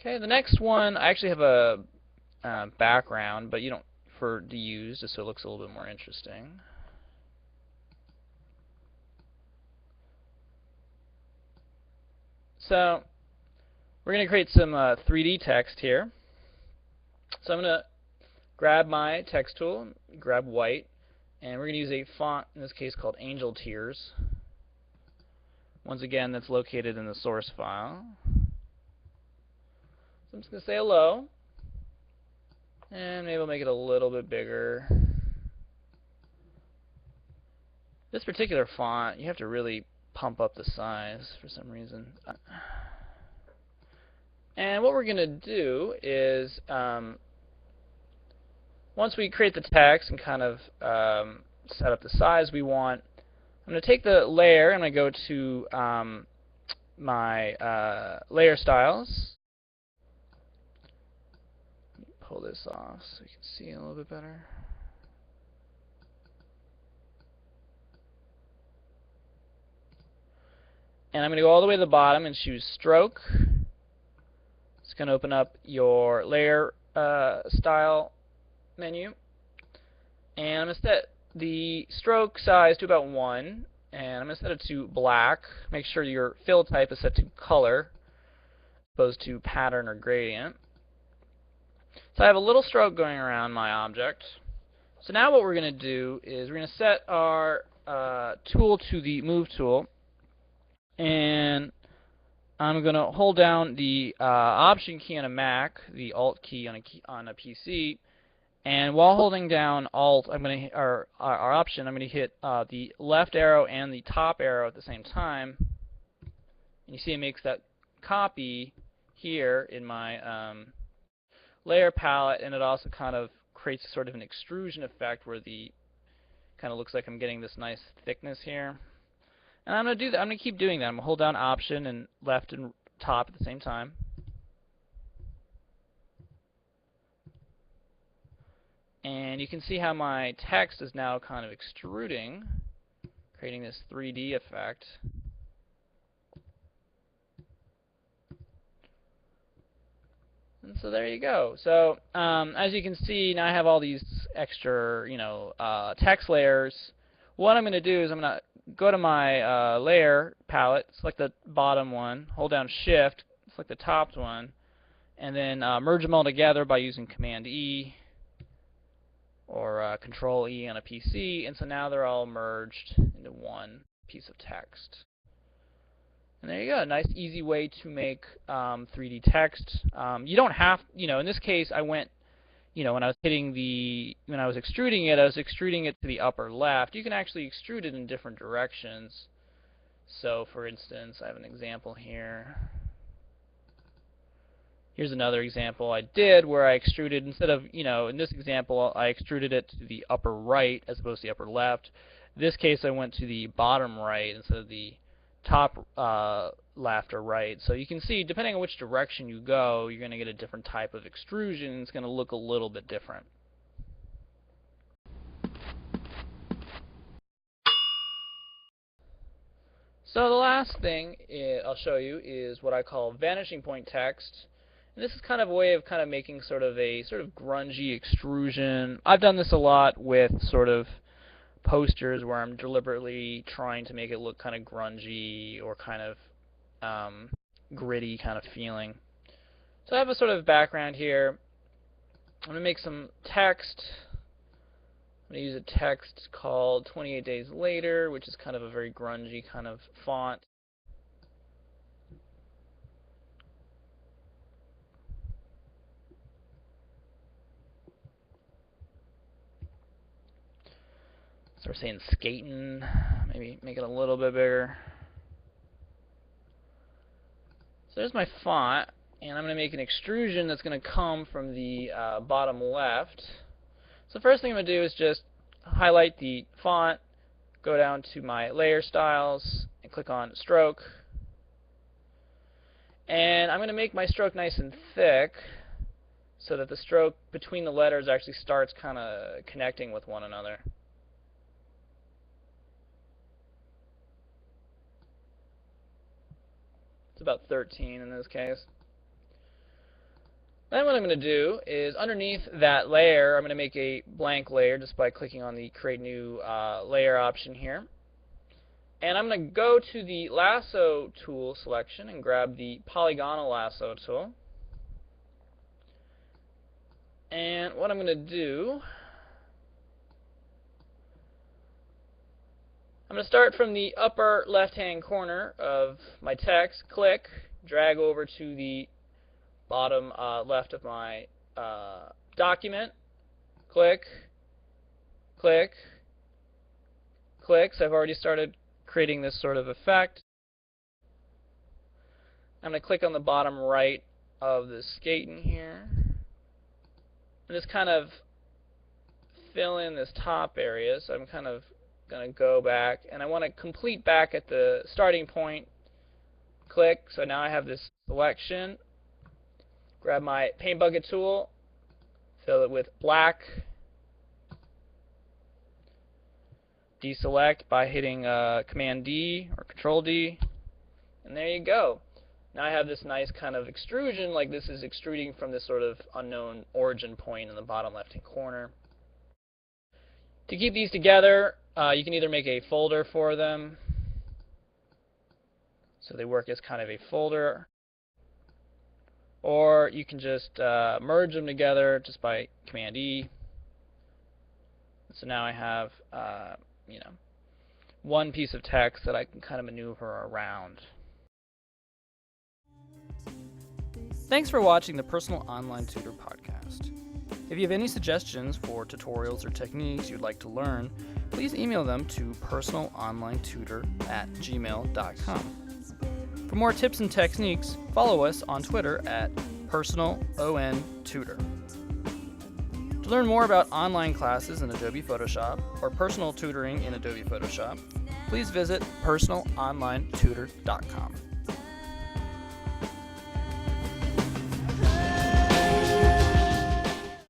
Okay, the next one, I actually have a background, but you don't to use, just so it looks a little bit more interesting. So we're going to create some 3D text here. So I'm going to grab my text tool, grab white, and we're going to use a font, in this case called Angel Tears. Once again, that's located in the source file. So I'm just going to say hello, and maybe I'll make it a little bit bigger. This particular font, you have to really pump up the size for some reason. And what we're going to do is, once we create the text and kind of set up the size we want, I'm going to take the layer, I'm going to go to my layer styles. Pull this off so you can see a little bit better. And I'm going to go all the way to the bottom and choose stroke. It's going to open up your layer style menu. And I'm going to set the stroke size to about 1. And I'm going to set it to black. Make sure your fill type is set to color as opposed to pattern or gradient. So I have a little stroke going around my object. So now what we're going to do is we're going to set our tool to the move tool. And I'm going to hold down the Option key on a Mac, the Alt key on a PC, and while holding down Alt, I'm going to our Option, I'm going to hit the left arrow and the top arrow at the same time. And you see it makes that copy here in my layer palette, and it also kind of creates sort of an extrusion effect where the kind of looks like I'm getting this nice thickness here. And I'm going to do that. I'm going to keep doing that. I'm going to hold down Option and left and top at the same time. And you can see how my text is now kind of extruding, creating this 3D effect. And so there you go. So as you can see, now I have all these extra, text layers. What I'm going to do is I'm going to go to my layer palette, select the bottom one, hold down Shift, select the top one, and then merge them all together by using Command E or Control E on a PC. And so now they're all merged into one piece of text. And there you go, a nice easy way to make 3D text. You don't have, in this case I went, when I was extruding it, I was extruding it to the upper left. You can actually extrude it in different directions. So for instance, I have an example here. Here's another example I did where I extruded, instead of, in this example, I extruded it to the upper right as opposed to the upper left. In this case, I went to the bottom right instead of the top left or right. So you can see, depending on which direction you go, you're going to get a different type of extrusion. It's going to look a little bit different. So the last thing I'll show you is what I call vanishing point text. And this is kind of a way of making sort of grungy extrusion. I've done this a lot with sort of posters where I'm deliberately trying to make it look kind of grungy or kind of gritty kind of feeling. So I have a sort of background here. I'm going to make some text. I'm going to use a text called 28 Days Later, which is kind of a very grungy kind of font. So we're saying skating, maybe make it a little bit bigger. So there's my font, and I'm going to make an extrusion that's going to come from the bottom left. So first thing I'm going to do is just highlight the font, go down to my layer styles, and click on stroke. And I'm going to make my stroke nice and thick so that the stroke between the letters actually starts kind of connecting with one another. It's about 13 in this case. Then what I'm going to do is underneath that layer, I'm going to make a blank layer just by clicking on the Create New Layer option here. And I'm going to go to the lasso tool selection and grab the polygonal lasso tool. And what I'm going to do, I'm going to start from the upper left-hand corner of my text, click, drag over to the bottom left of my document, click, click, click. So I've already started creating this sort of effect. I'm going to click on the bottom right of the skating here. And just kind of fill in this top area. So I'm kind of going to go back, and I want to complete back at the starting point. Click. So now I have this selection. Grab my paint bucket tool, fill it with black. Deselect by hitting Command D or Control D, and there you go. Now I have this nice kind of extrusion, like this is extruding from this sort of unknown origin point in the bottom left-hand corner. To keep these together, you can either make a folder for them, so they work as kind of a folder, or you can just merge them together just by Command E. So now I have one piece of text that I can kind of maneuver around. Thanks for watching the Personal Online Tutor podcast. If you have any suggestions for tutorials or techniques you'd like to learn, please email them to personalonlinetutor@gmail.com. For more tips and techniques, follow us on Twitter at personalontutor. To learn more about online classes in Adobe Photoshop or personal tutoring in Adobe Photoshop, please visit personalonlinetutor.com.